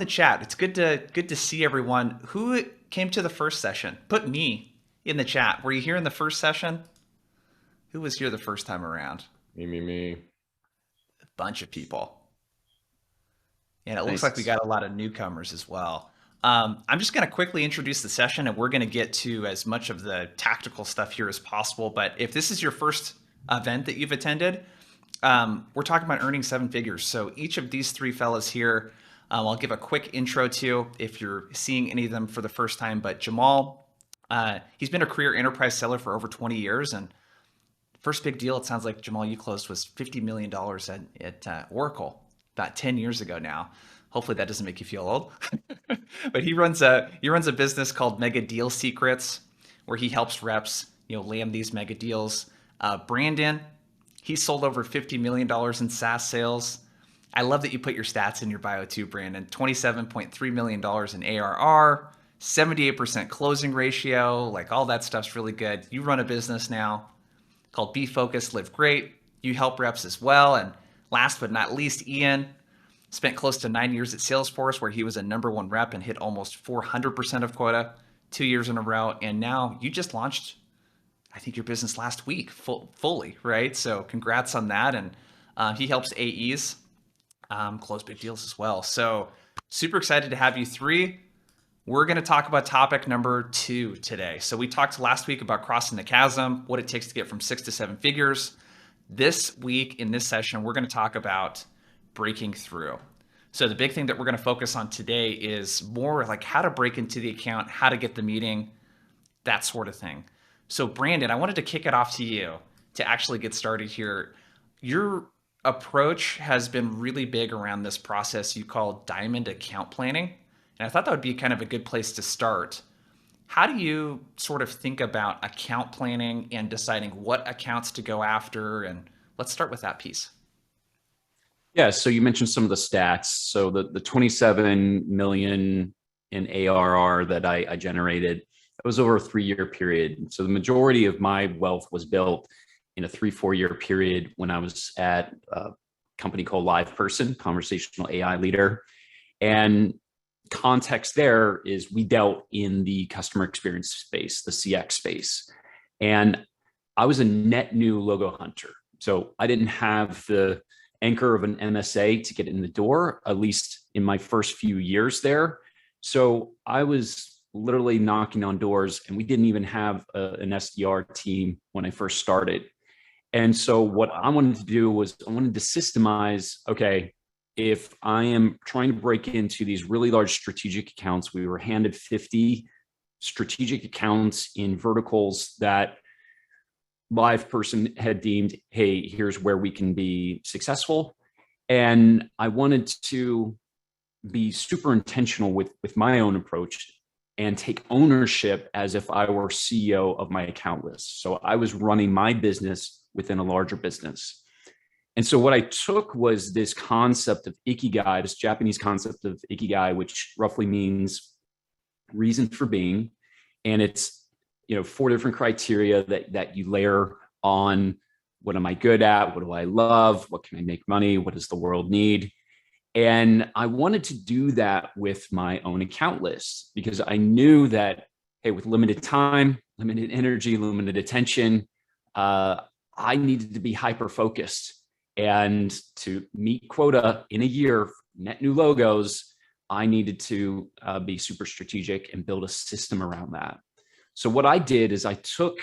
The chat. It's good to see everyone. Who came to the first session? Put me in the chat. Were you here in the first session? Who was here the first time around? Me. A bunch of people. And it looks like we Nice. got a lot of newcomers as well. I'm just going to quickly introduce the session and we're going to get to as much of the tactical stuff here as possible. But if this is your first event that you've attended, we're talking about earning seven figures. So each of these three fellas here, I'll give a quick intro to if you're seeing any of them for the first time. But Jamal, he's been a career enterprise seller for over 20 years. And first big deal, it sounds like Jamal, you closed was $50 million dollars at Oracle about 10 years ago now. Hopefully that doesn't make you feel old. But he runs a business called Mega Deal Secrets, where he helps reps land these mega deals. Brandon, he sold over $50 million in SaaS sales. I love that you put your stats in your bio too, Brandon. $27.3 million in ARR, 78% closing ratio, like all that stuff's really good. You run a business now called Be Focused, Live Great. You help reps as well. And last but not least, Ian spent close to 9 years at Salesforce, where he was a number one rep and hit almost 400% of quota 2 years in a row. And now you just launched, I think, your business last week fully, right? So congrats on that. And he helps AEs close big deals as well. So super excited to have you three. We're going to talk about topic number 2 today. So we talked last week about crossing the chasm, what it takes to get from 6 to 7 figures. This week in this session, we're going to talk about breaking through. So the big thing that we're going to focus on today is more like how to break into the account, how to get the meeting, that sort of thing. So Brandon, I wanted to kick it off to you to actually get started here. Your approach has been really big around this process you call diamond account planning. And I thought that would be kind of a good place to start. How do you sort of think about account planning and deciding what accounts to go after? And let's start with that piece. Yeah, so you mentioned some of the stats. So the 27 million in ARR that I generated, that was over a 3-year period. So the majority of my wealth was built in a 3-4 year period when I was at a company called LivePerson, conversational AI leader. And context there is we dealt in the customer experience space, the CX space. And I was a net new logo hunter. So I didn't have the anchor of an MSA to get in the door, at least in my first few years there. So I was literally knocking on doors, and we didn't even have an SDR team when I first started. And so what I wanted to do was I wanted to systemize, okay, if I am trying to break into these really large strategic accounts, we were handed 50 strategic accounts in verticals that LivePerson had deemed, hey, here's where we can be successful. And I wanted to be super intentional with my own approach and take ownership as if I were CEO of my account list. So I was running my business within a larger business. And so what I took was this concept of ikigai, this Japanese concept of ikigai, which roughly means reason for being. And it's 4 different criteria that you layer on. What am I good at? What do I love? What can I make money? What does the world need? And I wanted to do that with my own account list because I knew that, hey, with limited time, limited energy, limited attention, I needed to be hyper focused. And to meet quota in a year, net new logos, I needed to be super strategic and build a system around that. So what I did is I took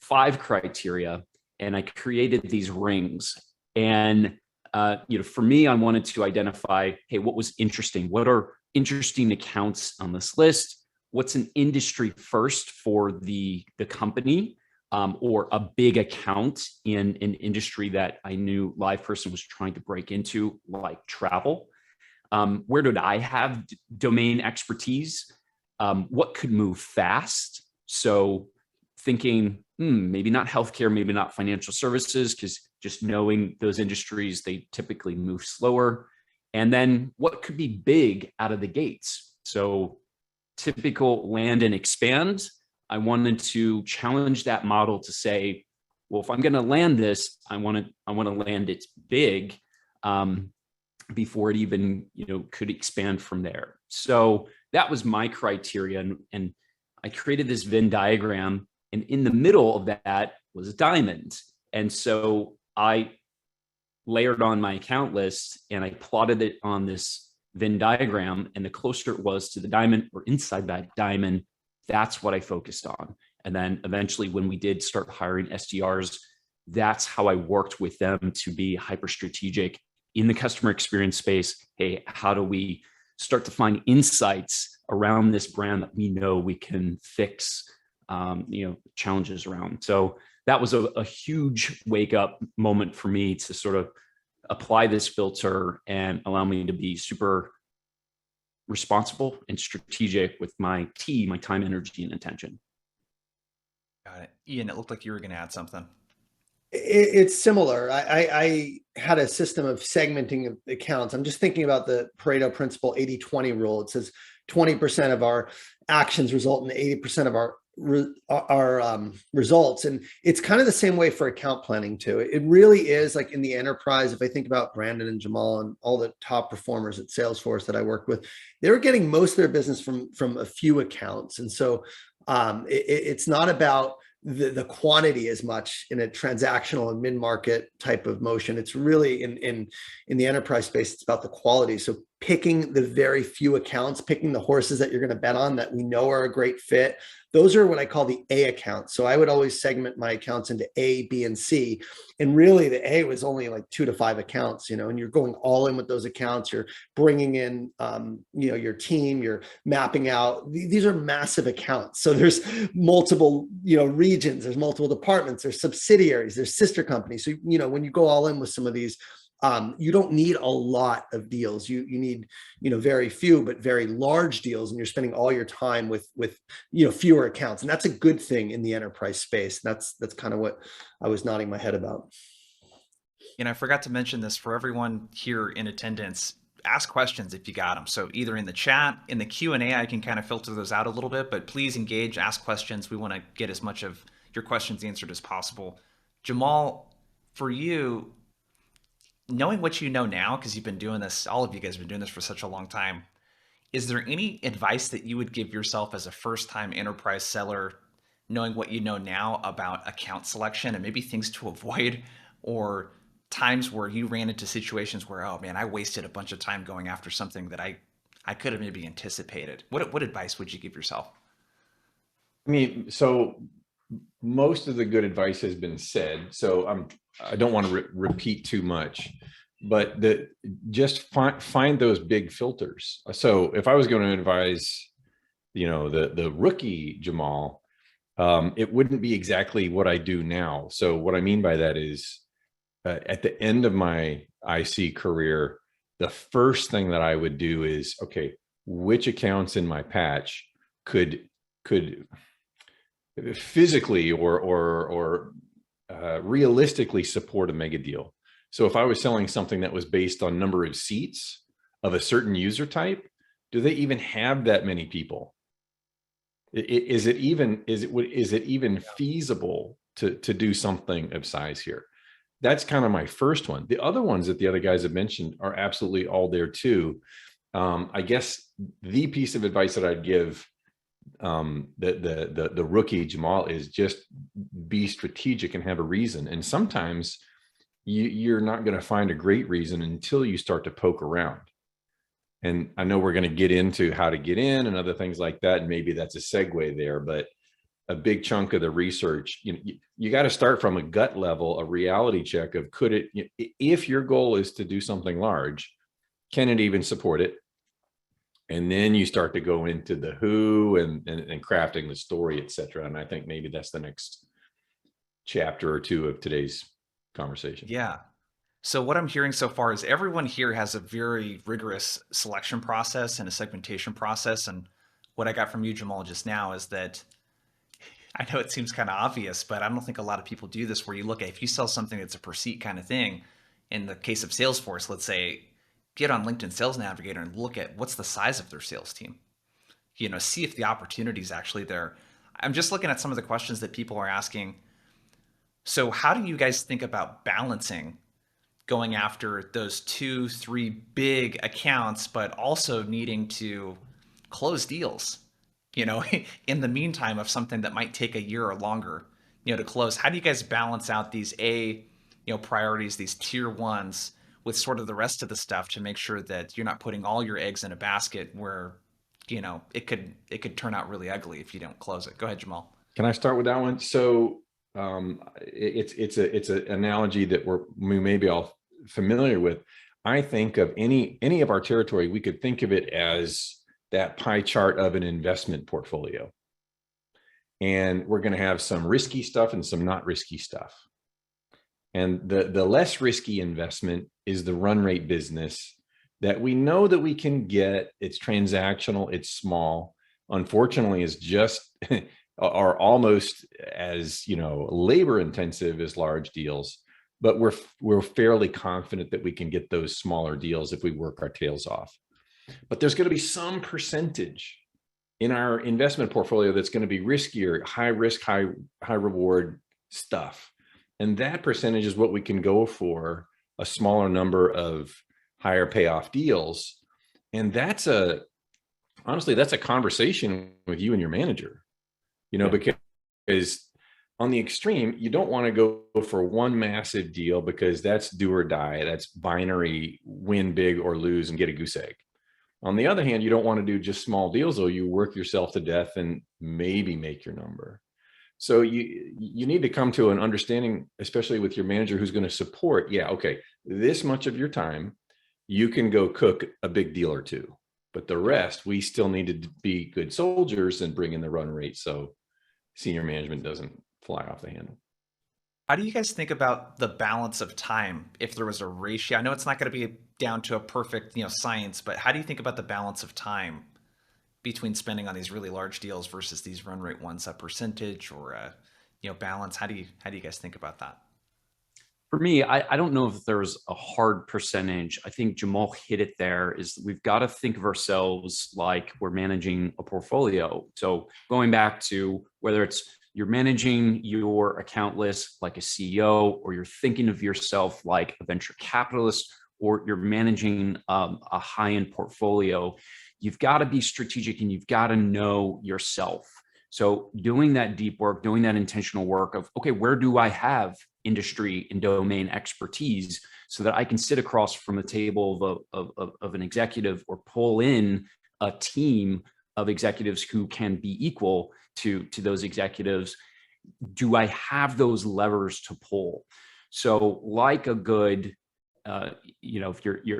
5 criteria and I created these rings. And for me, I wanted to identify, hey, what was interesting? What are interesting accounts on this list? What's an industry first for the company, or a big account in an industry that I knew LivePerson was trying to break into, like travel? Where did I have domain expertise? What could move fast? So thinking, maybe not healthcare, maybe not financial services, because just knowing those industries, they typically move slower. And then what could be big out of the gates? So typical land and expand. I wanted to challenge that model to say, well, if I'm going to land this, I want to land it big. before it even, could expand from there. So that was my criteria. And I created this Venn diagram, and in the middle of that was a diamond. And so I layered on my account list and I plotted it on this Venn diagram. And the closer it was to the diamond or inside that diamond, that's what I focused on. And then eventually, when we did start hiring SDRs, that's how I worked with them to be hyper strategic in the customer experience space. Hey, how do we start to find insights around this brand that we know we can fix, challenges around? So that was a huge wake up moment for me to sort of apply this filter and allow me to be super responsible and strategic with my team, my time, energy, and attention. Got it. Ian, it looked like you were going to add something. It's similar. I had a system of segmenting accounts. I'm just thinking about the Pareto principle 80-20 rule. It says 20% of our actions result in 80% of our results. And it's kind of the same way for account planning too. It really is like in the enterprise. If I think about Brandon and Jamal and all the top performers at Salesforce that I worked with, they were getting most of their business from a few accounts. And so it's not about the quantity as much in a transactional and mid-market type of motion. It's really in the enterprise space, it's about the quality. So picking the very few accounts, picking the horses that you're going to bet on that we know are a great fit. Those are what I call the A accounts. So I would always segment my accounts into A, B, and C. And really the A was only like 2 to 5 accounts, and you're going all in with those accounts. You're bringing in, your team, you're mapping out. These are massive accounts. So there's multiple, regions, there's multiple departments, there's subsidiaries, there's sister companies. So, when you go all in with some of these, you don't need a lot of deals. You need, very few, but very large deals. And you're spending all your time with, fewer accounts. And that's a good thing in the enterprise space. That's kind of what I was nodding my head about. I forgot to mention this for everyone here in attendance. Ask questions if you got them. So either in the chat, in the Q&A, I can kind of filter those out a little bit, but please engage, ask questions. We want to get as much of your questions answered as possible. Jamal, for you, knowing what you know now, because you've been doing this, all of you guys have been doing this for such a long time, is there any advice that you would give yourself as a first-time enterprise seller, knowing what you know now about account selection and maybe things to avoid, or times where you ran into situations where, oh man, I wasted a bunch of time going after something that I could have maybe anticipated? What advice would you give yourself? I mean, so most of the good advice has been said, so I don't want to repeat too much, but just find those big filters. So if I was going to advise, the rookie Jamal, it wouldn't be exactly what I do now. So what I mean by that is, at the end of my IC career, the first thing that I would do is, okay, which accounts in my patch could physically or realistically support a mega deal. So if I was selling something that was based on number of seats of a certain user type, do they even have that many people? Is it even feasible to do something of size here? That's kind of my first one. The other ones that the other guys have mentioned are absolutely all there too. I guess the piece of advice that I'd give the rookie Jamal is just be strategic and have a reason. And sometimes you're not going to find a great reason until you start to poke around. And I know we're going to get into how to get in and other things like that. And maybe that's a segue there, but a big chunk of the research, you got to start from a gut level, a reality check of if your goal is to do something large, can it even support it? And then you start to go into the who and crafting the story, et cetera. And I think maybe that's the next chapter or two of today's conversation. Yeah. So what I'm hearing so far is everyone here has a very rigorous selection process and a segmentation process. And what I got from you, Jamal, just now is that I know it seems kind of obvious, but I don't think a lot of people do this, where you look at, if you sell something that's a per seat kind of thing, in the case of Salesforce, let's say, get on LinkedIn Sales Navigator and look at what's the size of their sales team. See if the opportunity is actually there. I'm just looking at some of the questions that people are asking. So how do you guys think about balancing going after those 2, 3 big accounts, but also needing to close deals, you know, in the meantime of something that might take a year or longer, you know, to close. How do you guys balance out these priorities, these tier ones, with sort of the rest of the stuff to make sure that you're not putting all your eggs in a basket where, you know, it could turn out really ugly if you don't close it? Go ahead, Jamal. Can I start with that one? So it's an analogy that we may be all familiar with. I think of any of our territory, we could think of it as that pie chart of an investment portfolio. And we're going to have some risky stuff and some not risky stuff. And the less risky investment is the run rate business that we know that we can get. It's transactional, it's small. Unfortunately, is just are almost as, you know, labor intensive as large deals, but we're fairly confident that we can get those smaller deals if we work our tails off. But there's going to be some percentage in our investment portfolio that's going to be riskier, high risk, high reward stuff. And that percentage is what we can go for a smaller number of higher payoff deals. And honestly, that's a conversation with you and your manager, you know, because on the extreme, you don't want to go for one massive deal because that's do or die. That's binary, win big or lose and get a goose egg. On the other hand, you don't want to do just small deals, though. You work yourself to death and maybe make your number. So you need to come to an understanding, especially with your manager who's going to support. Yeah, okay, this much of your time, you can go cook a big deal or two, but the rest, we still need to be good soldiers and bring in the run rate so senior management doesn't fly off the handle. How do you guys think about the balance of time if there was a ratio? I know it's not going to be down to a perfect, you know, science, but how do you think about the balance of time between spending on these really large deals versus these run rate ones, a percentage or a, you know, balance? How do you guys think about that? For me, I don't know if there's a hard percentage. I think Jamal hit it there, is we've got to think of ourselves like we're managing a portfolio. So going back to whether it's you're managing your account list like a CEO, or you're thinking of yourself like a venture capitalist, or you're managing a high-end portfolio, you've got to be strategic and you've got to know yourself. So doing that deep work, doing that intentional work of, okay, where do I have industry and domain expertise so that I can sit across from a table of an executive or pull in a team of executives who can be equal to those executives? Do I have those levers to pull? So like a good, you know, if you're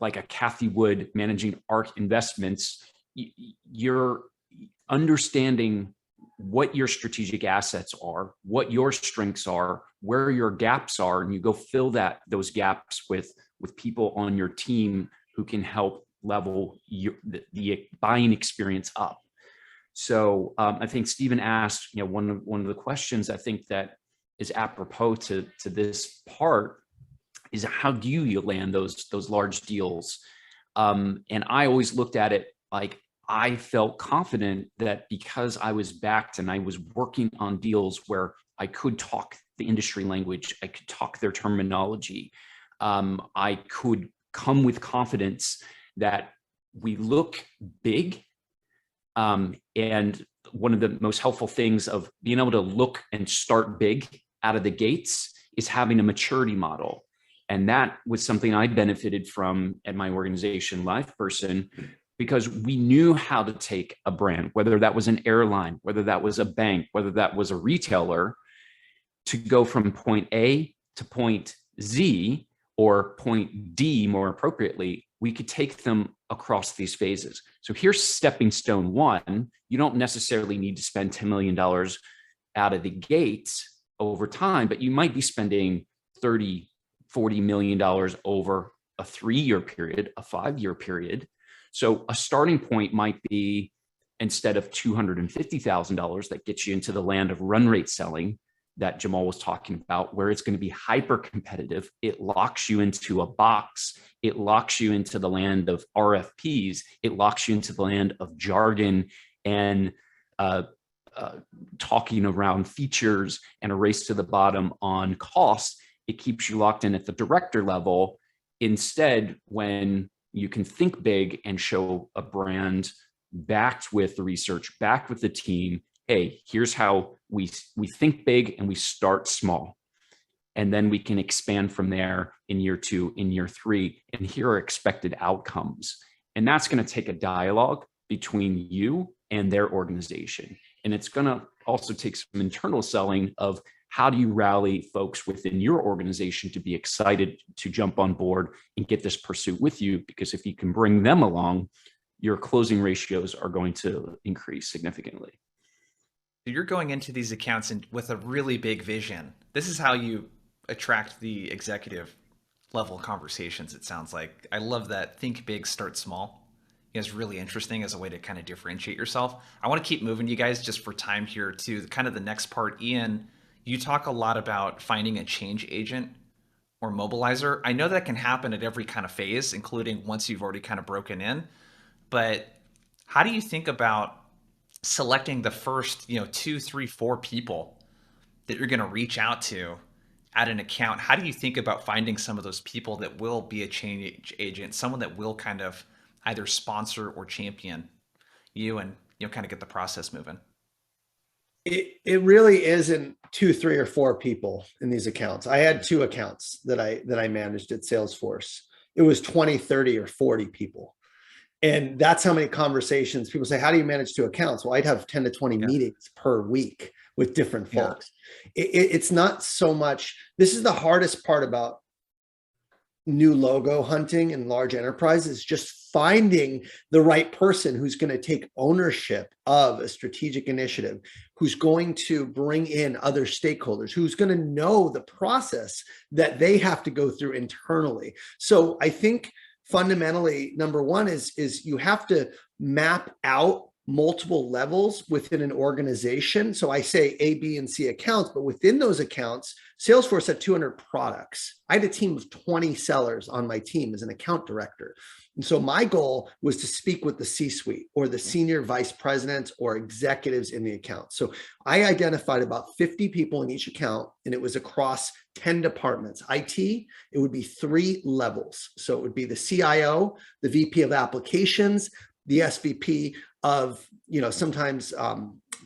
like a Kathy Wood managing ARK Investments, you're understanding what your strategic assets are, what your strengths are, where your gaps are, and you go fill those gaps with people on your team who can help level the buying experience up. So I think Stephen asked, you know, one of the questions I think that is apropos to this part is, how do you land those large deals? And I always looked at it like, I felt confident that because I was backed and I was working on deals where I could talk the industry language, I could talk their terminology, I could come with confidence that we look big. And one of the most helpful things of being able to look and start big out of the gates is having a maturity model. And that was something I benefited from at my organization, LivePerson, because we knew how to take a brand, whether that was an airline, whether that was a bank, whether that was a retailer, to go from point A to point Z, or point D more appropriately. We could take them across these phases. So here's stepping stone one. You don't necessarily need to spend $10 million out of the gates over time, but you might be spending $30, $40 million over a 3-year period, a 5-year period. So a starting point might be, instead of $250,000 that gets you into the land of run rate selling that Jamal was talking about, where it's going to be hyper competitive, it locks you into a box, it locks you into the land of RFPs, it locks you into the land of jargon and talking around features and a race to the bottom on cost. it keeps you locked in at the director level. Instead, when you can think big and show a brand backed with the research, backed with the team, hey, here's how we think big and we start small. And then we can expand from there in year 2, in year 3, and here are expected outcomes. And that's going to take a dialogue between you and their organization. And it's going to also take some internal selling of how do you rally folks within your organization to be excited to jump on board and get this pursuit with you? Because if you can bring them along, your closing ratios are going to increase significantly. You're going into these accounts with a really big vision. This is how you attract the executive level conversations, it sounds like. I love that think big, start small. It's really interesting as a way to kind of differentiate yourself. I want to keep moving you guys just for time here to kind of the next part. Ian, you talk a lot about finding a change agent or mobilizer. I know that can happen at every kind of phase, including once you've already kind of broken in. But how do you think about selecting the first, 2, 3, 4 people that you're going to reach out to at an account? How do you think about finding some of those people that will be a change agent, someone that will kind of either sponsor or champion you and kind of get the process moving? It really isn't 2, 3, or 4 people in these accounts. I had 2 accounts that I managed at Salesforce. It was 20, 30, or 40 people. And that's how many conversations people say, how do you manage 2 accounts? Well, I'd have 10 to 20 meetings per week with different folks. It's not so much, this is the hardest part about new logo hunting in large enterprises, just finding the right person who's going to take ownership of a strategic initiative, who's going to bring in other stakeholders, who's going to know the process that they have to go through internally. So I think fundamentally, number one is you have to map out multiple levels within an organization. So I say A, B, and C accounts, but within those accounts, Salesforce had 200 products. I had a team of 20 sellers on my team as an account director. And so my goal was to speak with the C-suite or the senior vice presidents or executives in the account. So I identified about 50 people in each account, and it was across 10 departments. IT, it would be 3 levels. So it would be the CIO, the VP of applications, the SVP of, sometimes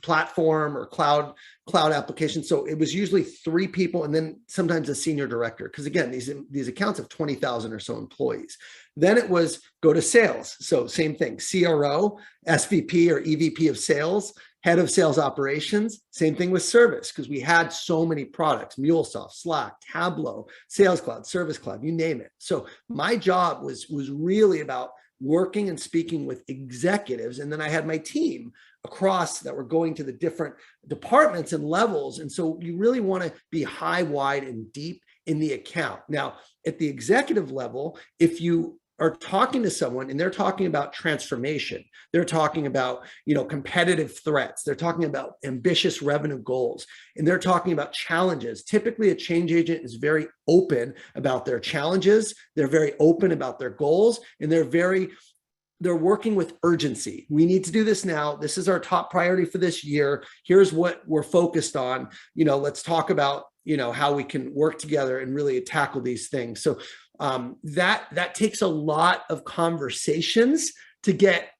platform or cloud applications. So it was usually 3 people, and then sometimes a senior director. Because again, these accounts have 20,000 or so employees. Then it was go to sales. So same thing, CRO, SVP or EVP of sales, head of sales operations. Same thing with service, because we had so many products: MuleSoft, Slack, Tableau, Sales Cloud, Service Cloud, you name it. So my job was really about working and speaking with executives. And then I had my team across that were going to the different departments and levels. And so you really want to be high, wide, and deep in the account. Now, at the executive level, if you are talking to someone and they're talking about transformation, they're talking about, competitive threats, they're talking about ambitious revenue goals, and they're talking about challenges. Typically, a change agent is very open about their challenges. They're very open about their goals, and they're working with urgency. We need to do this now. This is our top priority for this year. Here's what we're focused on. Let's talk about, how we can work together and really tackle these things. So that takes a lot of conversations to get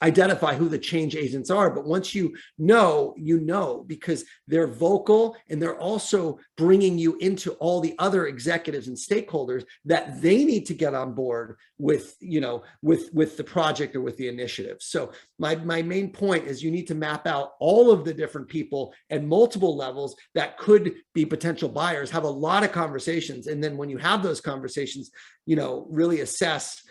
identify who the change agents are. But once you know, because they're vocal and they're also bringing you into all the other executives and stakeholders that they need to get on board with, with the project or with the initiative. So my main point is you need to map out all of the different people at multiple levels that could be potential buyers, have a lot of conversations. And then when you have those conversations, really assess,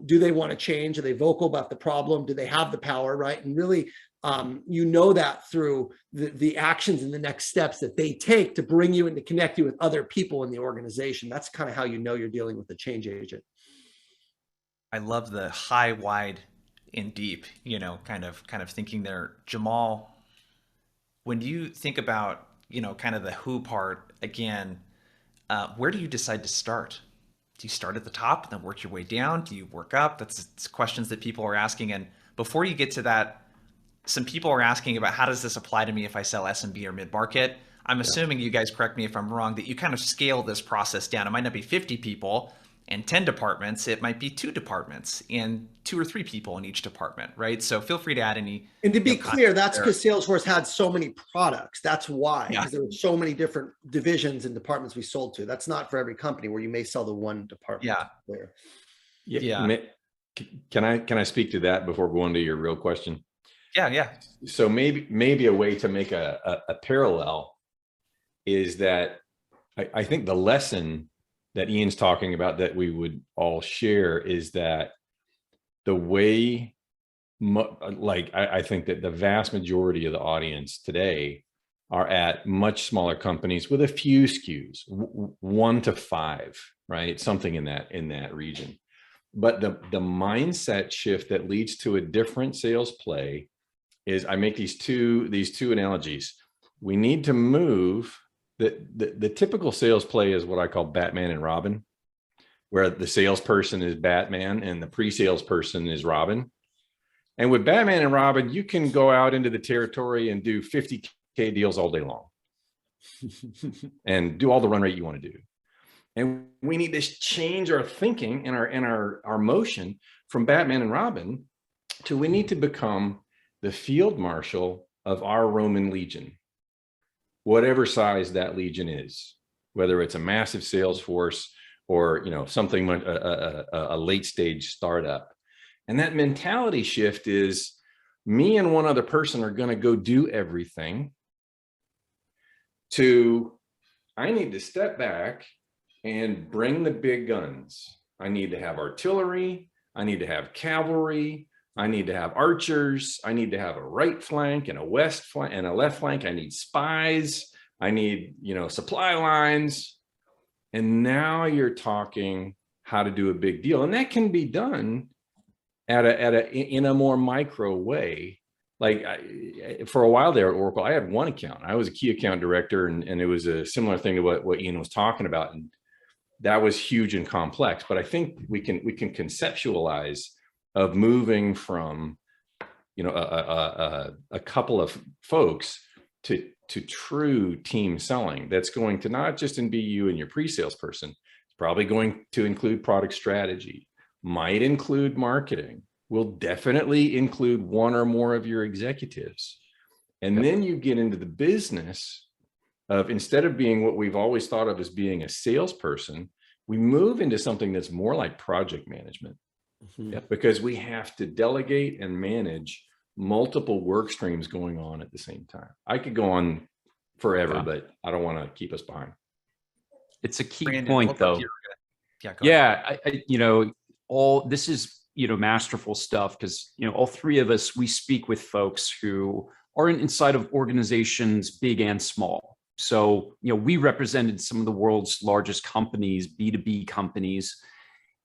do they want to change? Are they vocal about the problem? Do they have the power, right? And really, that through the actions and the next steps that they take to bring you and to connect you with other people in the organization. That's kind of how you're dealing with a change agent. I love the high, wide, and deep, kind of thinking there. Jamal, when you think about, kind of the who part, again, where do you decide to start? Do you start at the top and then work your way down? Do you work up? That's questions that people are asking. And before you get to that, some people are asking about how does this apply to me if I sell SMB or mid-market? I'm assuming, you guys correct me if I'm wrong, that you kind of scale this process down. It might not be 50 people and 10 departments. It might be 2 departments and 2 or 3 people in each department, right? So feel free to add any. And to be clear, that's there. because Salesforce had so many products. That's why, Yeah. because there were so many different divisions and departments we sold to. That's not for every company, where you may sell to one department. Yeah. There. Yeah. Can I speak to that before going to your real question? Yeah. So maybe a way to make a parallel is that I think the lesson that Ian's talking about that we would all share is that the way, I think that the vast majority of the audience today are at much smaller companies with a few SKUs, 1 to 5, right? Something in that region. But the mindset shift that leads to a different sales play is, I make these two analogies. We need to move the typical sales play is what I call Batman and Robin, where the salesperson is Batman and the pre-sales person is Robin. And with Batman and Robin, you can go out into the territory and do 50K deals all day long and do all the run rate you want to do. And we need to change our thinking and our motion from Batman and Robin to, we need to become the field marshal of our Roman legion, whatever size that legion is, whether it's a massive sales force or, something, a late stage startup. And that mentality shift is, me and one other person are going to go do everything, to, I need to step back and bring the big guns. I need to have artillery. I need to have cavalry. I need to have archers. I need to have a right flank and a west flank and a left flank. I need spies. I need, supply lines. And now you're talking how to do a big deal. And that can be done in a more micro way. Like, for a while there at Oracle, I had one account. I was a key account director, and it was a similar thing to what Ian was talking about. And that was huge and complex. But I think we can conceptualize of moving from, a couple of folks to true team selling. That's going to not just be you and your pre-sales person. It's probably going to include product strategy, might include marketing, will definitely include one or more of your executives. And then you get into the business of, instead of being what we've always thought of as being a salesperson, we move into something that's more like project management. Because we have to delegate and manage multiple work streams going on at the same time. I could go on forever, but I don't want to keep us behind. It's a key Brandon, point, though. Go ahead. All this is, masterful stuff, because, all three of us, we speak with folks who are inside of organizations, big and small. So, we represented some of the world's largest companies, B2B companies,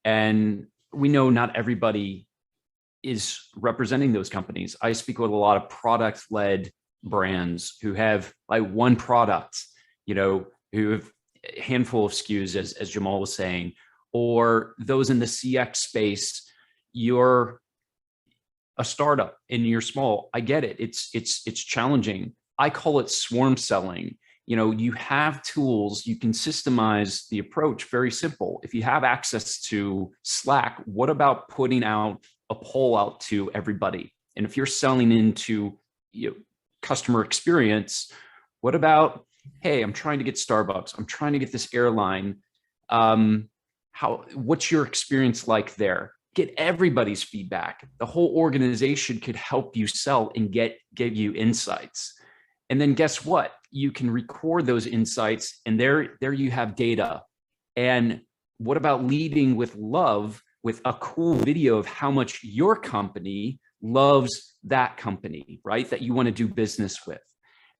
and we know not everybody is representing those companies. I speak with a lot of product-led brands who have like one product, who have a handful of SKUs, as Jamal was saying, or those in the CX space. You're a startup and you're small. I get it. It's challenging. I call it swarm selling. You have tools, you can systemize the approach. Very simple. If you have access to Slack, what about putting out a poll out to everybody? And if you're selling into customer experience, what about, hey, I'm trying to get Starbucks, I'm trying to get this airline. What's your experience like there? Get everybody's feedback. The whole organization could help you sell and give you insights. And then guess what? You can record those insights, and there you have data. And what about leading with love, with a cool video of how much your company loves that company, right? That you want to do business with.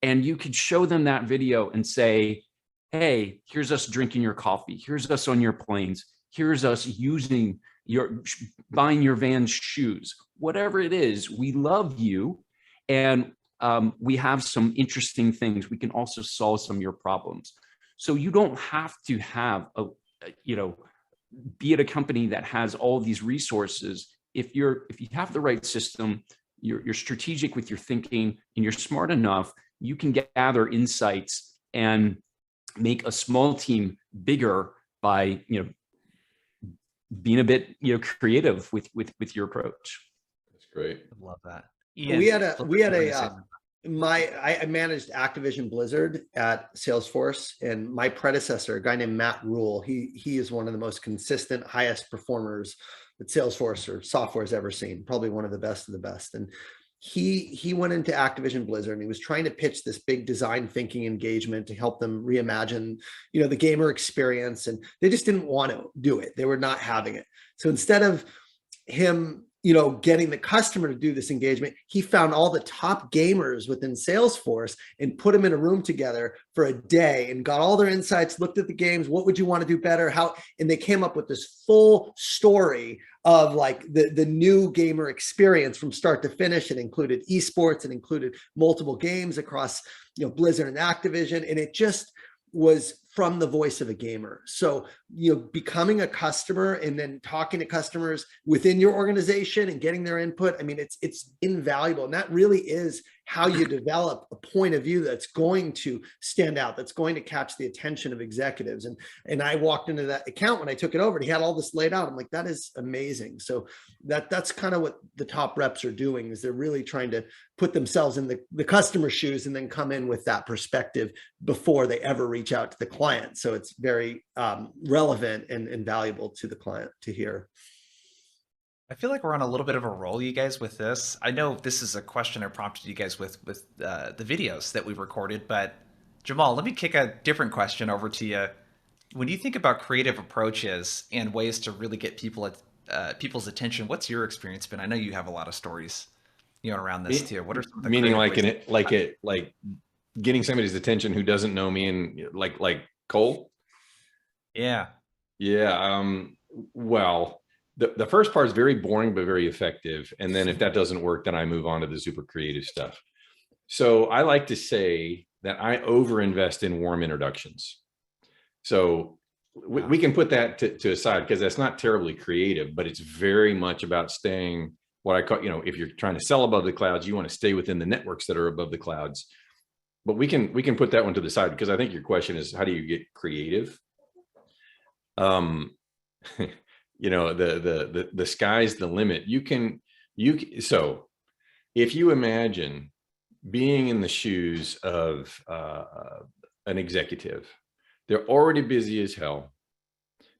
And you could show them that video and say, hey, here's us drinking your coffee. Here's us on your planes. Here's us buying your van's shoes. Whatever it is, we love you. And we have some interesting things. We can also solve some of your problems. So you don't have to have be at a company that has all these resources. If you have the right system, you're strategic with your thinking, and you're smart enough, you can gather insights and make a small team bigger by, being a bit, creative with your approach. That's great. I love that. We had Ian, I managed Activision Blizzard at Salesforce, and my predecessor, a guy named Matt Rule, he is one of the most consistent, highest performers that Salesforce or software has ever seen, probably one of the best of the best. And he went into Activision Blizzard and he was trying to pitch this big design thinking engagement to help them reimagine, the gamer experience, and they just didn't want to do it. They were not having it. So instead of him getting the customer to do this engagement, he found all the top gamers within Salesforce and put them in a room together for a day and got all their insights, looked at the games, what would you want to do better, how, and they came up with this full story of like the new gamer experience from start to finish. It included esports, it included multiple games across Blizzard and Activision, and it just was from the voice of a gamer. So, becoming a customer and then talking to customers within your organization and getting their input, I mean, it's invaluable. And that really is how you develop a point of view that's going to stand out, that's going to catch the attention of executives. And I walked into that account when I took it over, and he had all this laid out. I'm like, that is amazing. So that's kind of what the top reps are doing, is they're really trying to put themselves in the customer's shoes and then come in with that perspective before they ever reach out to the client. So it's very relevant and valuable to the client to hear. I feel like we're on a little bit of a roll, you guys, with this. I know this is a question I prompted you guys with the videos that we recorded, but Jamal, let me kick a different question over to you. When you think about creative approaches and ways to really get people's attention, what's your experience been? I know you have a lot of stories, around this too. What are some of the meaning ways like getting somebody's attention who doesn't know me, and like Cole? Yeah. Well, the first part is very boring but very effective, and then if that doesn't work, then I move on to the super creative stuff. So I like to say that I overinvest in warm introductions. So we can put that to aside, because that's not terribly creative, but it's very much about staying what I call, if you're trying to sell above the clouds, you want to stay within the networks that are above the clouds. But we can put that one to the side, because I think your question is, how do you get creative? The sky's the limit. So if you imagine being in the shoes of an executive, they're already busy as hell.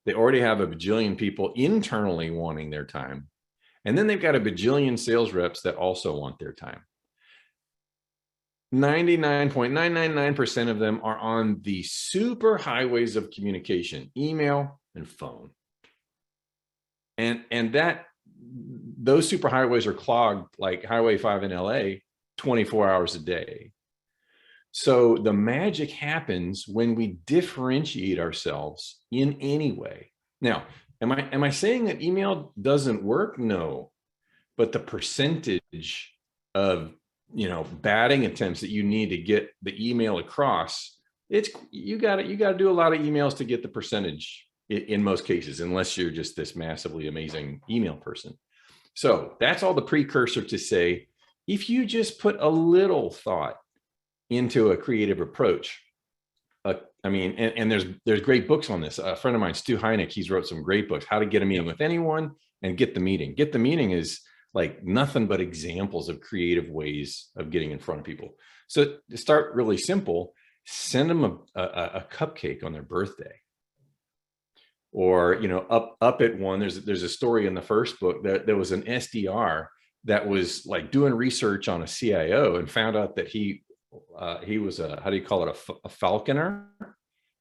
They already have a bajillion people internally wanting their time. And then they've got a bajillion sales reps that also want their time. 99.999% of them are on the super highways of communication, email and phone. And those super highways are clogged like Highway 5 in LA 24 hours a day. So the magic happens when we differentiate ourselves in any way. Now, am I saying that email doesn't work? No, but the percentage of batting attempts that you need to get the email across, you got to do a lot of emails to get the percentage in most cases, unless you're just this massively amazing email person. So that's all the precursor to say, if you just put a little thought into a creative approach, and there's great books on this. A friend of mine, Stu Heineck, he's wrote some great books, How to Get a Meeting with Anyone and Get the Meeting. Get the Meeting is like nothing but examples of creative ways of getting in front of people. So to start really simple, send them a cupcake on their birthday. Or, up at one, there's a story in the first book that there was an SDR that was like doing research on a CIO and found out that he was a falconer,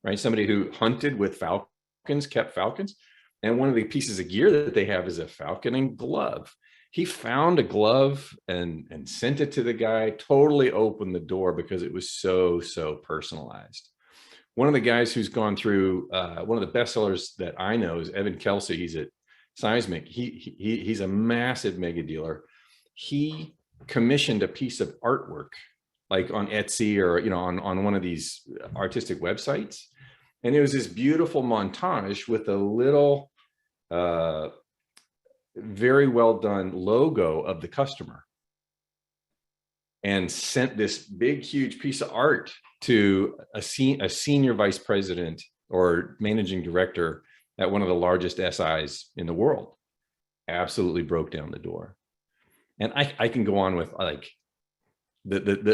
right? Somebody who hunted with falcons, kept falcons. And one of the pieces of gear that they have is a falconing glove. He found a glove and sent it to the guy, totally opened the door because it was so personalized. One of the guys who's gone through one of the bestsellers that I know is Evan Kelsey. He's at Seismic. He's a massive mega dealer. He commissioned a piece of artwork, like on Etsy or on one of these artistic websites, and it was this beautiful montage with a little, very well done logo of the customer, and sent this big huge piece of art to a senior vice president or managing director at one of the largest SIs in the world. Absolutely broke down the door. And I can go on with like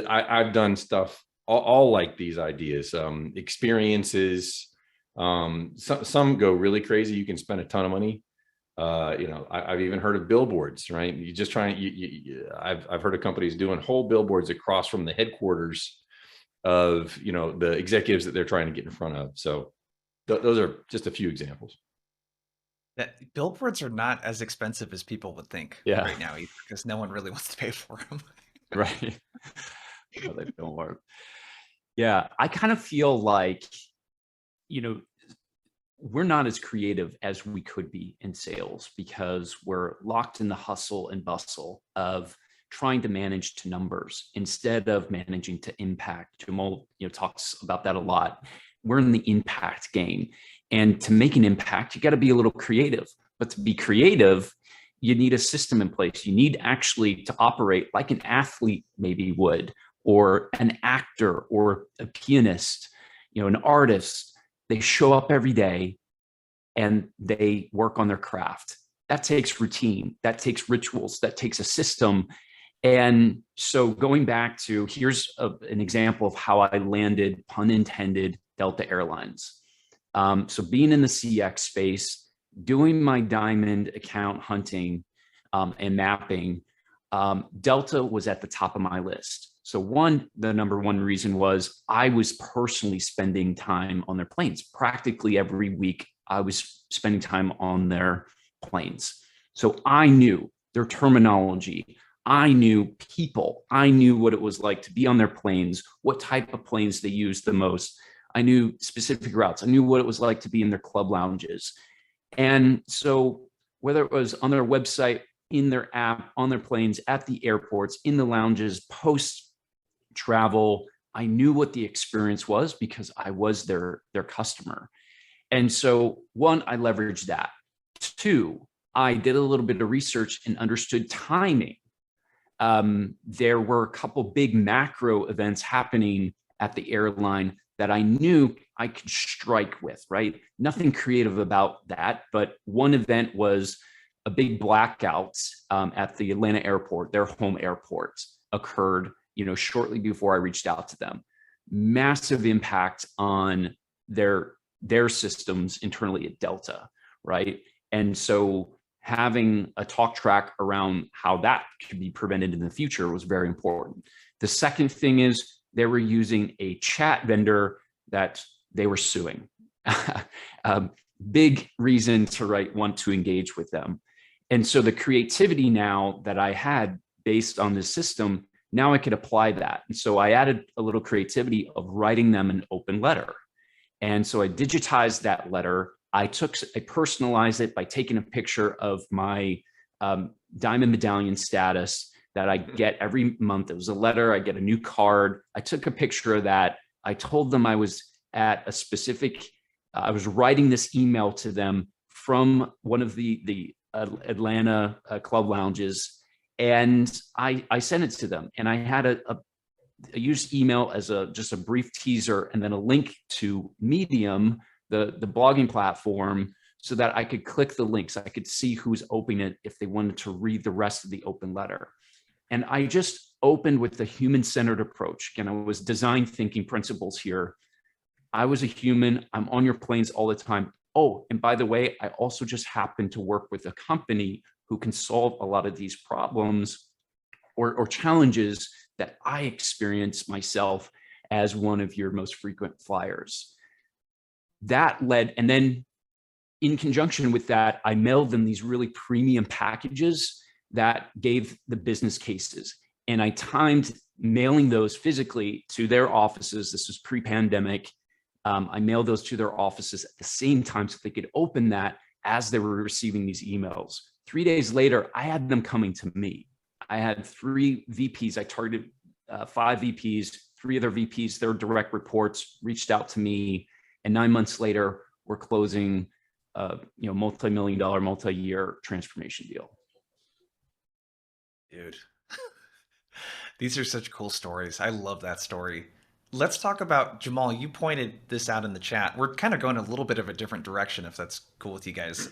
I've done stuff all like these ideas, experiences. Some go really crazy. You can spend a ton of money. I've even heard of billboards, right? You just try. I've heard of companies doing whole billboards across from the headquarters of the executives that they're trying to get in front of. So those are just a few examples. That billboards are not as expensive as people would think right now, either, because no one really wants to pay for them. Right. No, they don't work. Yeah, I kind of feel like, we're not as creative as we could be in sales because we're locked in the hustle and bustle of trying to manage to numbers instead of managing to impact. Jamal, talks about that a lot. We're in the impact game. And to make an impact, you got to be a little creative. But to be creative, you need a system in place. You need actually to operate like an athlete maybe would, or an actor, or a pianist, an artist. They show up every day and they work on their craft. That takes routine, that takes rituals, that takes a system. And so going back to, here's an example of how I landed, pun intended, Delta Airlines. So being in the CX space, doing my diamond account hunting and mapping, Delta was at the top of my list. So the number one reason was I was personally spending time on their planes. Practically every week, I was spending time on their planes. So I knew their terminology. I knew people. I knew what it was like to be on their planes, what type of planes they used the most. I knew specific routes. I knew what it was like to be in their club lounges. And so whether it was on their website, in their app, on their planes, at the airports, in the lounges, post travel, I knew what the experience was because I was their customer. And so one, I leveraged that. Two, I did a little bit of research and understood timing. There were a couple big macro events happening at the airline that I knew I could strike with, right? Nothing creative about that, but one event was a big blackout at the Atlanta airport. Their home airport occurred, shortly before I reached out to them. Massive impact on their systems internally at Delta, right? And so having a talk track around how that could be prevented in the future was very important. The second thing is they were using a chat vendor that they were suing. Big reason to want to engage with them. And so the creativity now that I had based on this system, now I could apply that. And so I added a little creativity of writing them an open letter. And so I digitized that letter. I personalized it by taking a picture of my diamond medallion status that I get every month. It was a letter, I get a new card. I took a picture of that. I told them I was at a specific, I was writing this email to them from one of the Atlanta club lounges. And I sent it to them. And I had a used email as just a brief teaser and then a link to Medium, the blogging platform, so that I could click the links. I could see who's opening it if they wanted to read the rest of the open letter. And I just opened with the human-centered approach. Again, I was design thinking principles here. I was a human. I'm on your planes all the time. Oh, and by the way, I also just happen to work with a company who can solve a lot of these problems or challenges that I experience myself as one of your most frequent flyers. That led, and then in conjunction with that, I mailed them these really premium packages that gave the business cases. And I timed mailing those physically to their offices. This was pre-pandemic. I mailed those to their offices at the same time so they could open that as they were receiving these emails. 3 days later, I had them coming to me. I had 3 VPs. I targeted 5 VPs, 3 other VPs, their direct reports reached out to me. And 9 months later, we're closing multi-million-dollar, multi-year transformation deal. Dude, these are such cool stories. I love that story. Let's talk about Jamal. You pointed this out in the chat. We're kind of going a little bit of a different direction, if that's cool with you guys.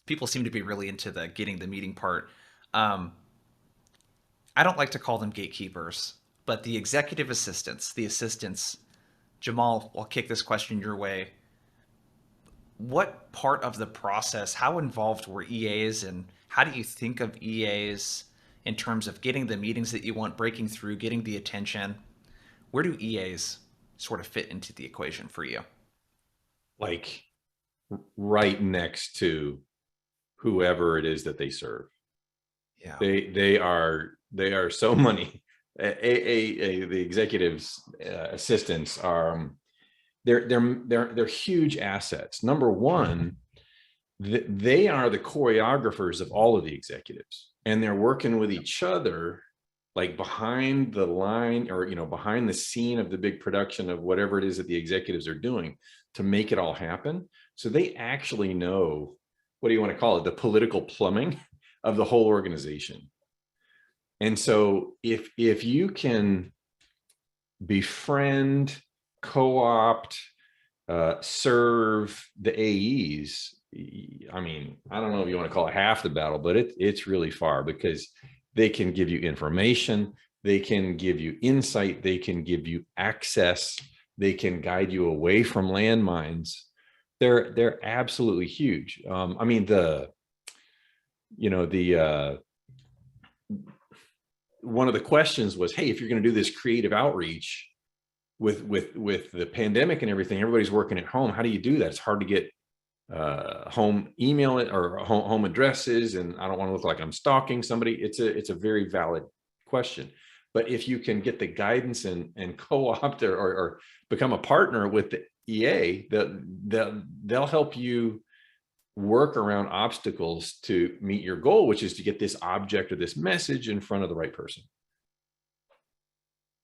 People seem to be really into the getting the meeting part. Um, I don't like to call them gatekeepers, but the executive assistants, the assistants. Jamal, I'll kick this question your way. What part of the process, how involved were EAs, and how do you think of EAs in terms of getting the meetings that you want, breaking through, getting the attention? Where do EAs sort of fit into the equation for you? Like right next to whoever it is that they serve. Yeah. They are so many. The executives assistants are they're huge assets. Number one, they are the choreographers of all of the executives, and they're working with each other like behind the line, or behind the scene of the big production of whatever it is that the executives are doing to make it all happen. So they actually know, what do you want to call it, the political plumbing of the whole organization. And so if you can befriend, co-opt, serve the AEs, I mean, I don't know if you want to call it half the battle, but it's really far, because they can give you information, they can give you insight, they can give you access, they can guide you away from landmines. They're absolutely huge. I mean, one of the questions was, hey, if you're going to do this creative outreach with the pandemic and everything, everybody's working at home, how do you do that? It's hard to get home email or home addresses, and I don't want to look like I'm stalking somebody. It's a very valid question. But if you can get the guidance and co-opt or become a partner with the EA, they'll help you work around obstacles to meet your goal, which is to get this object or this message in front of the right person.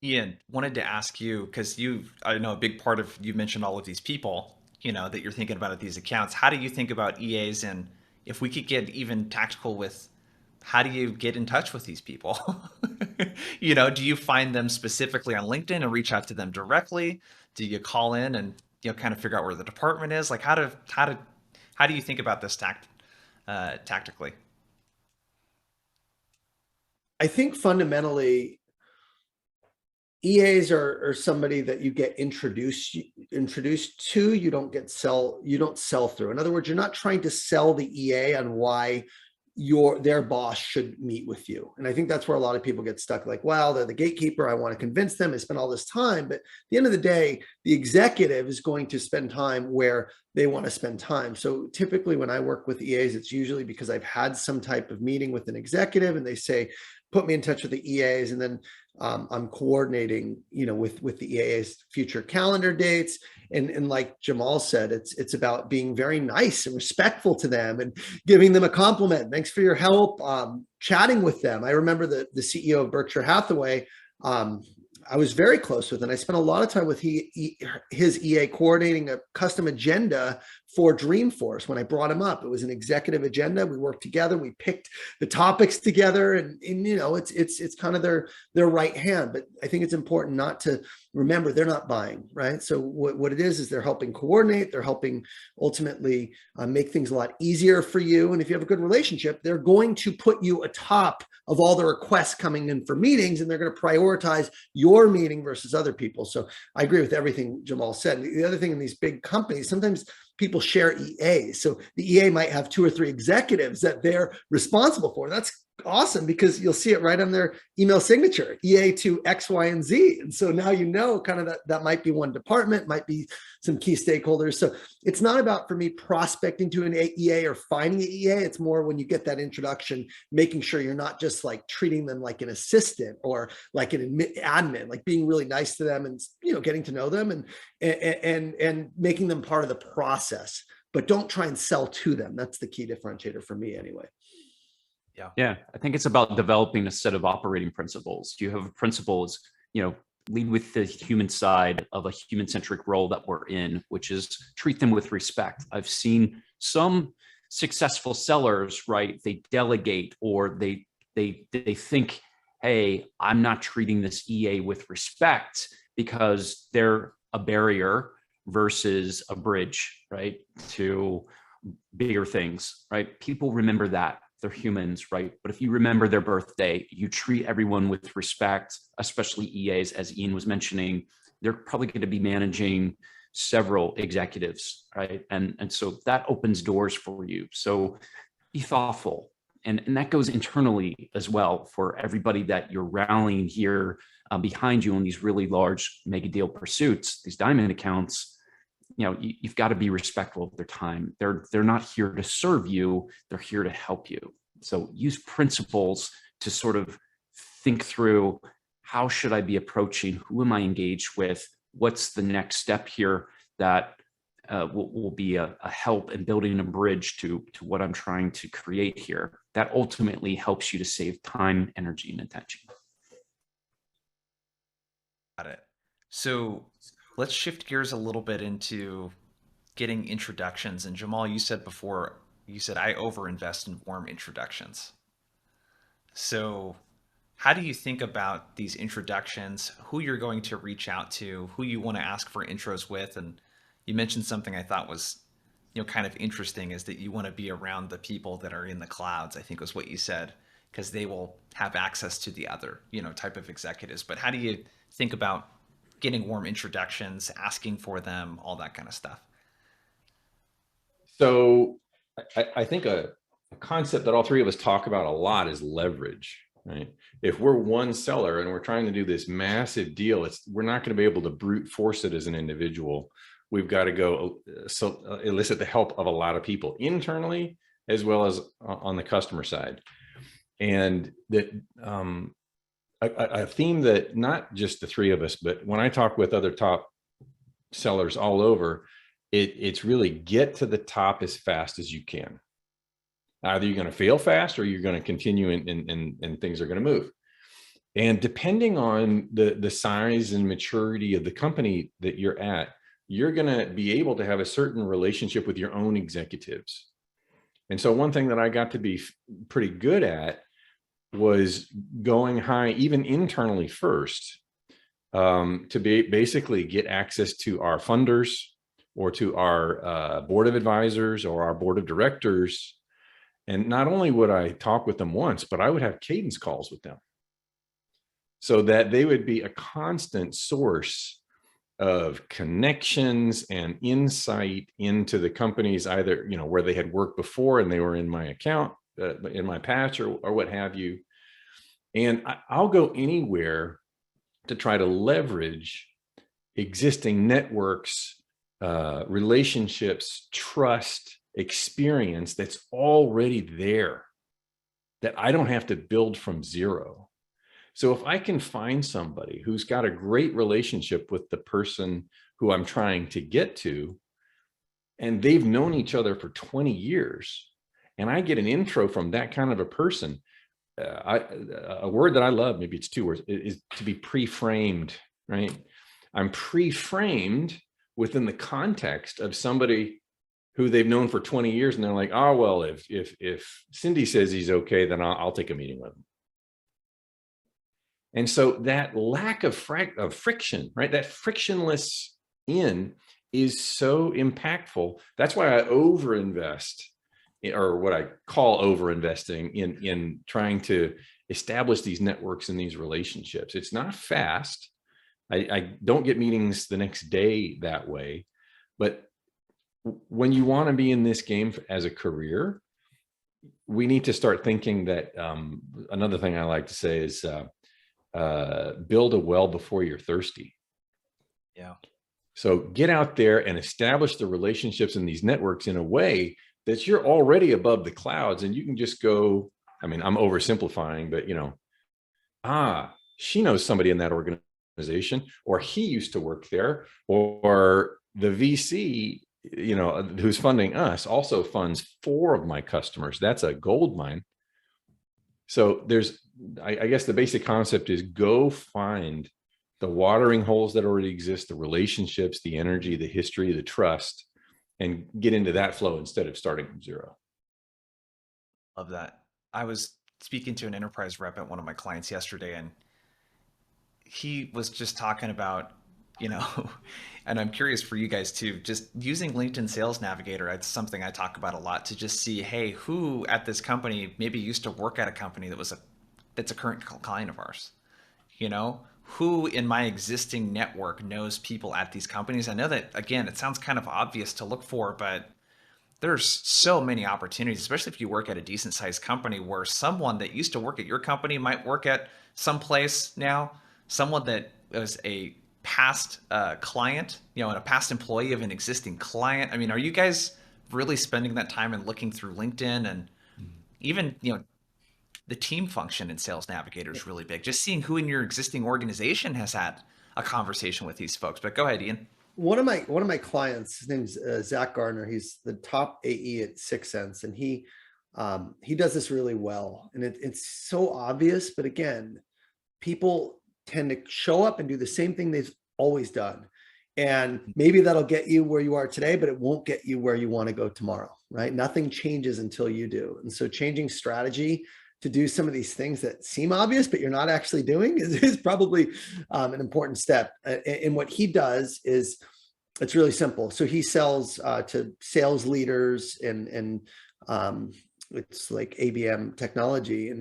Ian, wanted to ask you, because I know a big part of, you mentioned all of these people, that you're thinking about at these accounts. How do you think about EAs? And if we could get even tactical with, how do you get in touch with these people? Do you find them specifically on LinkedIn and reach out to them directly? Do you call in and, kind of figure out where the department is? Like, how do you think about this tactically? I think fundamentally, EAs are somebody that you get introduced to. You don't sell through. In other words, you're not trying to sell the EA on why their boss should meet with you. And I think that's where a lot of people get stuck. Like, well, they're the gatekeeper, I want to convince them, I spend all this time. But at the end of the day, the executive is going to spend time where they want to spend time. So typically when I work with EAs, it's usually because I've had some type of meeting with an executive and they say, put me in touch with the EAs. And then I'm coordinating, with the EA's future calendar dates. And like Jamal said, it's about being very nice and respectful to them and giving them a compliment. Thanks for your help. Chatting with them. I remember the CEO of Berkshire Hathaway, I was very close with, and I spent a lot of time with his EA coordinating a custom agenda for Dreamforce. When I brought him up, it was an executive agenda. We worked together. We picked the topics together, and it's kind of their right hand. But I think it's important not to remember they're not buying, right? So what it is they're helping coordinate. They're helping ultimately make things a lot easier for you. And if you have a good relationship, they're going to put you atop of all the requests coming in for meetings, and they're going to prioritize your meeting versus other people. So I agree with everything Jamal said. The other thing in these big companies, sometimes people share EAs. So the EA might have 2 or 3 executives that they're responsible for. That's awesome, because you'll see it right on their email signature, EA to X, Y, and Z. And so now kind of that might be one department, might be some key stakeholders. So it's not about, for me, prospecting to an EA or finding an EA. It's more when you get that introduction, making sure you're not just like treating them like an assistant or like an admin, like being really nice to them and, getting to know them and making them part of the process, but don't try and sell to them. That's the key differentiator for me anyway. Yeah. I think it's about developing a set of operating principles. You have principles, lead with the human side of a human-centric role that we're in, which is treat them with respect. I've seen some successful sellers, right? They delegate, or they think, hey, I'm not treating this EA with respect, because they're a barrier versus a bridge, right, to bigger things, right? People remember that. They're humans, right? But if you remember their birthday, you treat everyone with respect, especially EAs, as Ian was mentioning, they're probably going to be managing several executives, right? And so that opens doors for you. So be thoughtful. And that goes internally as well for everybody that you're rallying here behind you on these really large mega deal pursuits, these diamond accounts. You've got to be respectful of their time. They're not here to serve you. They're here to help you. So use principles to sort of think through, how should I be approaching? Who am I engaged with? What's the next step here that will be a help in building a bridge to what I'm trying to create here? That ultimately helps you to save time, energy, and attention. Got it. So let's shift gears a little bit into getting introductions. And Jamal, you said before, you said I overinvest in warm introductions. So how do you think about these introductions, who you're going to reach out to, who you want to ask for intros with? And you mentioned something I thought was, kind of interesting, is that you want to be around the people that are in the clouds, I think was what you said, because they will have access to the other, type of executives. But how do you think about getting warm introductions, asking for them, all that kind of stuff? So I think a concept that all three of us talk about a lot is leverage, right? If we're one seller and we're trying to do this massive deal, we're not going to be able to brute force it as an individual. We've got to go elicit the help of a lot of people internally as well as on the customer side. And that a theme that not just the three of us, but when I talk with other top sellers all over, it's really get to the top as fast as you can. Either you're going to fail fast or you're going to continue and things are going to move. And depending on the size and maturity of the company that you're at, you're going to be able to have a certain relationship with your own executives. And so one thing that I got to be pretty good at was going high, even internally first, to basically get access to our funders or to our board of advisors or our board of directors. And not only would I talk with them once, but I would have cadence calls with them so that they would be a constant source of connections and insight into the companies, either, where they had worked before and they were in my account, in my patch or what have you. And I'll go anywhere to try to leverage existing networks, relationships, trust, experience that's already there, that I don't have to build from zero. So if I can find somebody who's got a great relationship with the person who I'm trying to get to, and they've known each other for 20 years, and I get an intro from that kind of a person, a word that I love, maybe it's two words, is to be pre-framed, right? I'm pre-framed within the context of somebody who they've known for 20 years, and they're like, oh, well, if Cindy says he's okay, then I'll take a meeting with him. And so that lack of friction, right? That frictionless in is so impactful. That's why I overinvest, or what I call overinvesting in trying to establish these networks and these relationships. It's not fast. I don't get meetings the next day that way, but when you want to be in this game as a career, we need to start thinking that another thing I like to say is build a well before you're thirsty. Yeah. So get out there and establish the relationships in these networks in a way that you're already above the clouds, and you can just go, I mean, I'm oversimplifying, but she knows somebody in that organization, or he used to work there, or the VC, who's funding us also funds 4 of my customers. That's a gold mine. So I guess the basic concept is go find the watering holes that already exist, the relationships, the energy, the history, the trust, and get into that flow instead of starting from zero. Love that. I was speaking to an enterprise rep at one of my clients yesterday, and he was just talking about you know, and I'm curious for you guys too, just using LinkedIn Sales Navigator, it's something I talk about a lot to just see, hey, who at this company maybe used to work at a company that's a current client of ours, you know, who in my existing network knows people at these companies. I know that, again, it sounds kind of obvious to look for, but there's so many opportunities, especially if you work at a decent sized company where someone that used to work at your company might work at some place now, someone that was a past client, you know, and a past employee of an existing client. I mean, are you guys really spending that time and looking through LinkedIn? And even, you know, the team function in Sales Navigator is really big. Just seeing who in your existing organization has had a conversation with these folks. But go ahead, Ian. One of my clients, his name's Zach Gardner. He's the top AE at 6sense, and he does this really well. And it's so obvious, but again, people tend to show up and do the same thing they've always done. And maybe that'll get you where you are today, but it won't get you where you want to go tomorrow, right? Nothing changes until you do. And so changing strategy to do some of these things that seem obvious, but you're not actually doing is probably an important step. And what he does is, it's really simple. So he sells to sales leaders and it's like ABM technology.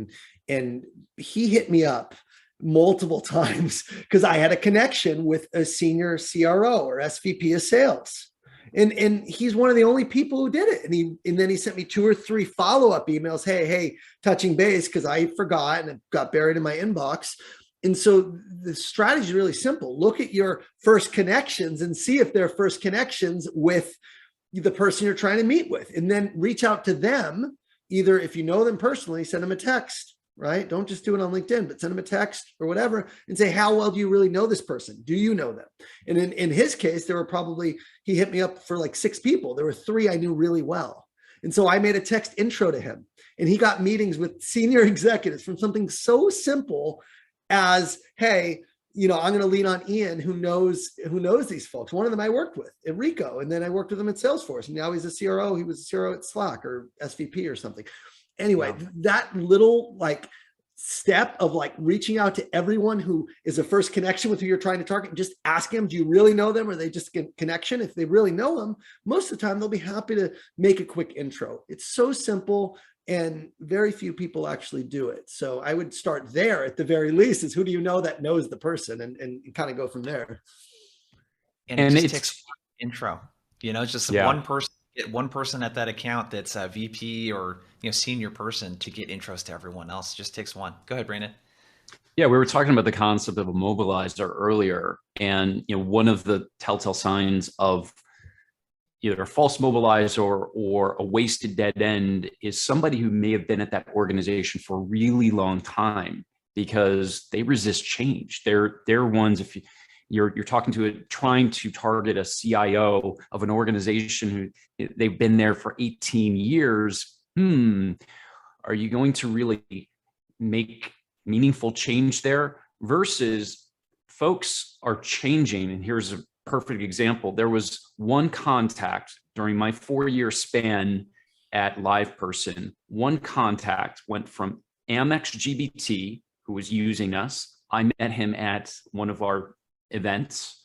And he hit me up multiple times because I had a connection with a senior CRO or SVP of sales. And he's one of the only people who did it. And then he sent me 2 or 3 follow-up emails. Hey, touching base, because I forgot and it got buried in my inbox. And so the strategy is really simple. Look at your first connections and see if they're first connections with the person you're trying to meet with, and then reach out to them. Either if you know them personally, send them a text, right? Don't just do it on LinkedIn, but send them a text or whatever and say, how well do you really know this person? Do you know them? And in his case, he hit me up for like 6 people. There were 3 I knew really well. And so I made a text intro to him, and he got meetings with senior executives from something so simple as, hey, you know, I'm going to lean on Ian, who knows these folks. One of them I worked with at Rico, and then I worked with him at Salesforce, and now he's a CRO. He was a CRO at Slack or SVP or something. Anyway, wow. That little like step of like reaching out to everyone who is a first connection with who you're trying to target, and just ask them, do you really know them? Or are they just a connection? If they really know them, most of the time they'll be happy to make a quick intro. It's so simple. And very few people actually do it. So I would start there at the very least, is who do you know that knows the person, and kind of go from there. And it just takes intro, you know, just one person, get one person at that account that's a VP or, you know, senior person to get intros to everyone else. It just takes one. Go ahead, Brandon. Yeah, we were talking about the concept of a mobilizer earlier. And, you know, one of the telltale signs of either a false mobilizer or a wasted dead end is somebody who may have been at that organization for a really long time because they resist change. They're ones, if you're talking to trying to target a CIO of an organization who they've been there for 18 years, are you going to really make meaningful change there? Versus folks are changing. And here's a perfect example. There was one contact during my 4-year span at LivePerson. One contact went from Amex GBT, who was using us. I met him at one of our events,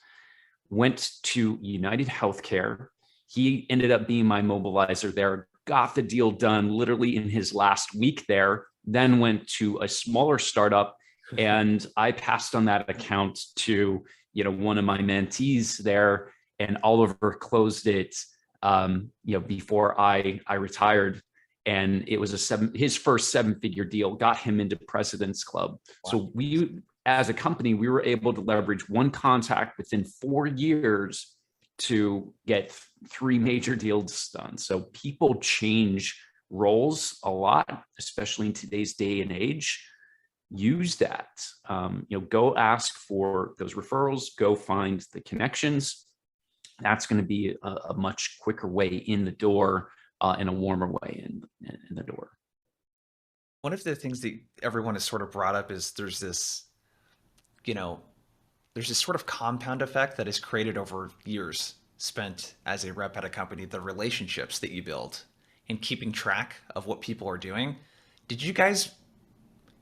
went to United Healthcare. He ended up being my mobilizer there, got the deal done literally in his last week there, then went to a smaller startup. And I passed on that account to, you know, one of my mentees there, and Oliver closed it, you know, before I retired. And it was his first 7-figure deal, got him into President's Club. Wow. So we, as a company, we were able to leverage one contact within 4 years to get 3 major deals done. So people change roles a lot, especially in today's day and age. Use that, you know, go ask for those referrals, go find the connections. That's going to be a much quicker way in the door, and a warmer way in the door. One of the things that everyone has sort of brought up is there's this, you know, there's this sort of compound effect that is created over years spent as a rep at a company, the relationships that you build and keeping track of what people are doing. Did you guys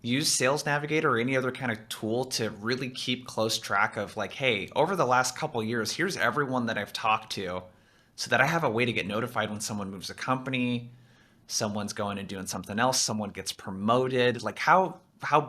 use Sales Navigator or any other kind of tool to really keep close track of like, hey, over the last couple of years, here's everyone that I've talked to, so that I have a way to get notified when someone moves a company, someone's going and doing something else, someone gets promoted. Like how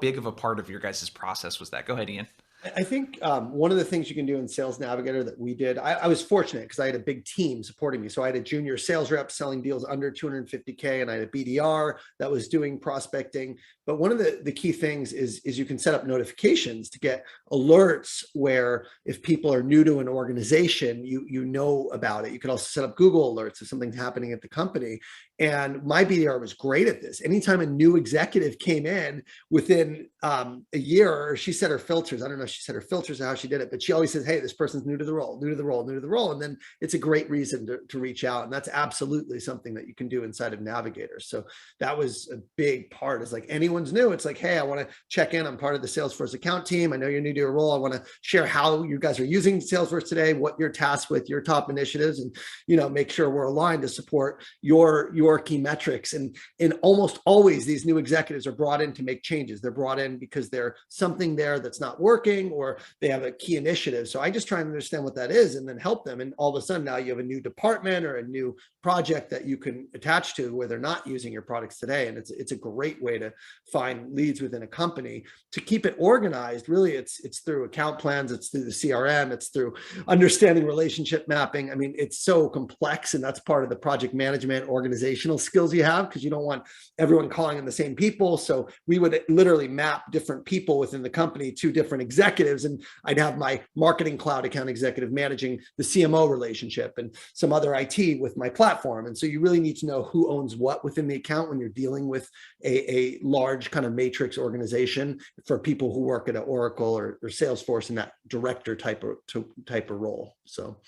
big of a part of your guys' process was that? Go ahead, Ian. I think one of the things you can do in Sales Navigator that we did, I was fortunate because I had a big team supporting me. So I had a junior sales rep selling deals under 250K, and I had a BDR that was doing prospecting. But one of the key things is you can set up notifications to get alerts where if people are new to an organization, you know about it. You could also set up Google alerts if something's happening at the company. And my BDR was great at this. Anytime a new executive came in within a year, she set her filters. I don't know if she set her filters or how she did it, but she always says, hey, this person's new to the role, new to the role, new to the role. And then it's a great reason to reach out. And that's absolutely something that you can do inside of Navigator. So that was a big part. It's like anyone's new. It's like, hey, I want to check in. I'm part of the Salesforce account team. I know you're new to your role. I want to share how you guys are using Salesforce today, what you're tasked with, your top initiatives, and, you know, make sure we're aligned to support your key metrics. And almost always these new executives are brought in to make changes. They're brought in because there's something there that's not working, or they have a key initiative. So I just try and understand what that is and then help them. And all of a sudden now you have a new department or a new project that you can attach to where they're not using your products today. And it's a great way to find leads within a company. To keep it organized, really it's through account plans, it's through the CRM, it's through understanding relationship mapping. I mean, it's so complex, and that's part of the project management organizational skills you have, because you don't want everyone calling in the same people. So we would literally map different people within the company to different executives, and I'd have my marketing cloud account executive managing the CMO relationship and some other IT with my platform. And so you really need to know who owns what within the account when you're dealing with a large kind of matrix organization for people who work at an Oracle or Salesforce in that director type of role. So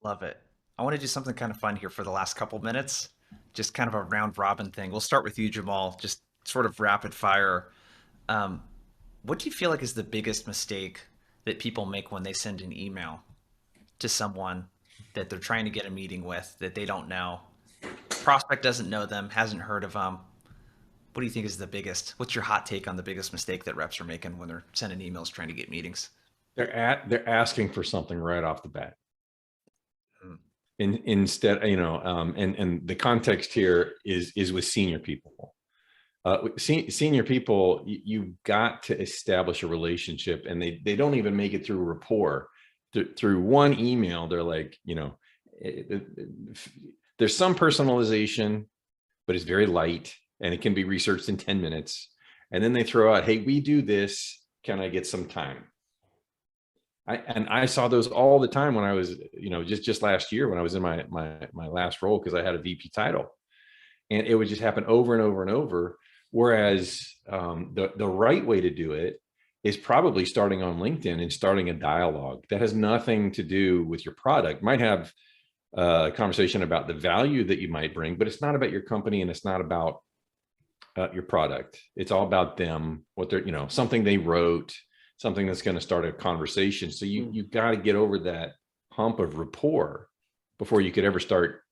Love it. I want to do something kind of fun here for the last couple minutes, just kind of a round robin thing. We'll start with you, Jamal, just sort of rapid fire. What do you feel like is the biggest mistake that people make when they send an email to someone that they're trying to get a meeting with that they don't know? Prospect doesn't know them, hasn't heard of them. What do you think is the biggest? What's your hot take on the biggest mistake that reps are making when they're sending emails trying to get meetings? They're asking for something right off the bat. Hmm. Instead, and the context here is with senior people. Senior people, you've got to establish a relationship, and they don't even make it through rapport. Through one email, they're like, there's some personalization, but it's very light, and it can be researched in 10 minutes. And then they throw out, hey, we do this. Can I get some time? I saw those all the time when I was, just last year when I was in my last role, because I had a VP title, and it would just happen over and over and over. Whereas the right way to do it is probably starting on LinkedIn and starting a dialogue that has nothing to do with your product. Might have a conversation about the value that you might bring, but it's not about your company, and it's not about your product. It's all about them, what they're, something they wrote, something that's going to start a conversation. So you got to get over that hump of rapport before you could ever start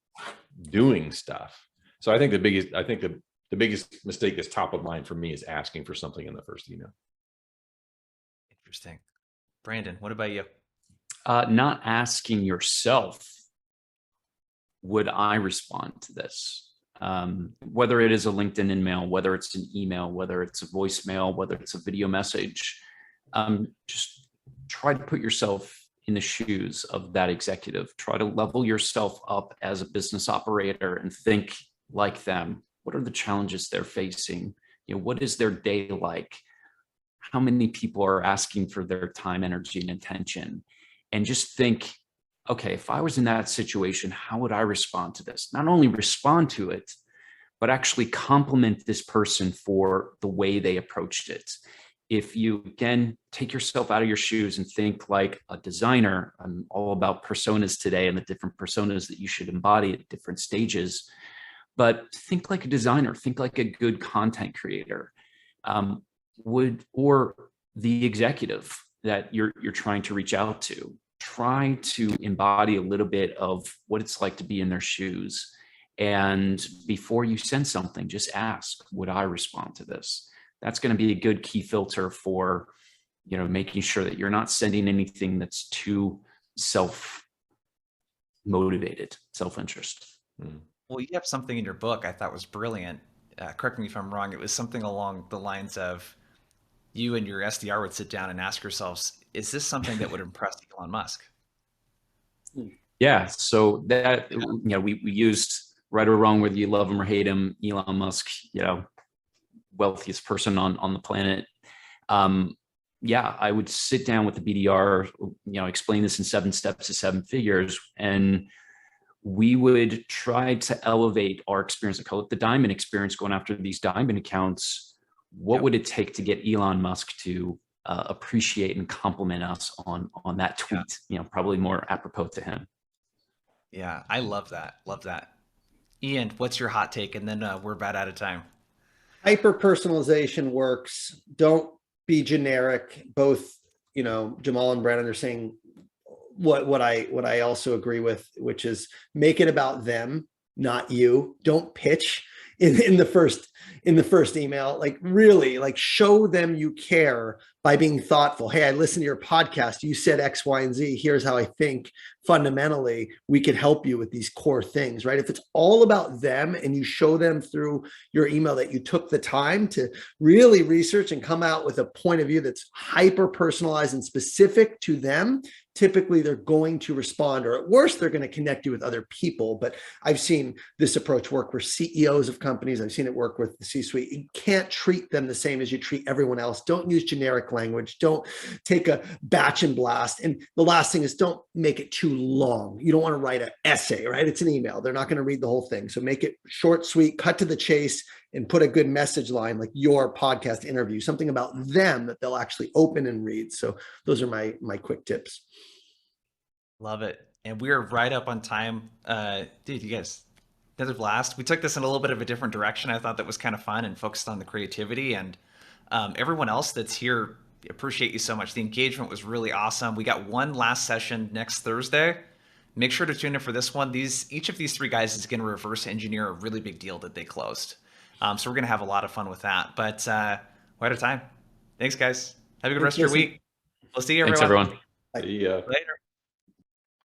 doing stuff. So I think the biggest mistake that's top of mind for me is asking for something in the first email. Interesting. Brandon, what about you? Not asking yourself, would I respond to this? Whether it is a LinkedIn email, whether it's an email, whether it's a voicemail, whether it's a video message, just try to put yourself in the shoes of that executive. Try to level yourself up as a business operator and think like them. What are the challenges they're facing? What is their day like? How many people are asking for their time, energy, and attention? And just think, okay, if I was in that situation, how would I respond to this? Not only respond to it, but actually compliment this person for the way they approached it. If you, again, take yourself out of your shoes and think like a designer, I'm all about personas today and the different personas that you should embody at different stages, but think like a designer, think like a good content creator, or the executive that you're trying to reach out to. Try to embody a little bit of what it's like to be in their shoes And before you send something, just ask, would I respond to this? That's going to be a good key filter for, making sure that you're not sending anything that's too self-motivated, self-interest. Well, you have something in your book I thought was brilliant. Correct me if I'm wrong. It was something along the lines of you and your SDR would sit down and ask yourselves, is this something that would impress Elon Musk? Yeah. So that, we used, right or wrong, whether you love him or hate him, Elon Musk, wealthiest person on the planet. Yeah, I would sit down with the BDR, explain this in 7 steps to 7 figures. And we would try to elevate our experience. I call it the diamond experience, going after these diamond accounts. What would it take to get Elon Musk to appreciate and compliment us on that tweet? Probably more apropos to him. Yeah, I love that. Love that. Ian, what's your hot take? And then we're about out of time. Hyper personalization works. Don't be generic. Both, Jamal and Brandon are saying what I also agree with, which is make it about them, not you. Don't pitch in the first email. Like, really, like, show them you care by being thoughtful. Hey, I listened to your podcast. You said X, Y, and Z. Here's how I think fundamentally we could help you with these core things, right? If it's all about them and you show them through your email that you took the time to really research and come out with a point of view that's hyper personalized and specific to them, typically they're going to respond, or at worst, they're going to connect you with other people. But I've seen this approach work for CEOs of companies. I've seen it work with the C-suite. You can't treat them the same as you treat everyone else. Don't use generic language. Don't take a batch and blast. And the last thing is, don't make it too long. You don't want to write an essay, right? It's an email. They're not going to read the whole thing. So make it short, sweet, cut to the chase, and put a good message line, like your podcast interview, something about them that they'll actually open and read. So those are my quick tips. Love it. And we're right up on time. Dude, you guys, another blast. We took this in a little bit of a different direction. I thought that was kind of fun and focused on the creativity. And everyone else that's here, appreciate you so much. The engagement was really awesome. We got one last session next Thursday. Make sure to tune in for this one. Each of these 3 guys is going to reverse engineer a really big deal that they closed. So we're going to have a lot of fun with that. But we're out of time. Thanks, guys. Have a good rest of your week. We'll see you, everyone. Thanks, everyone. Yeah. Later.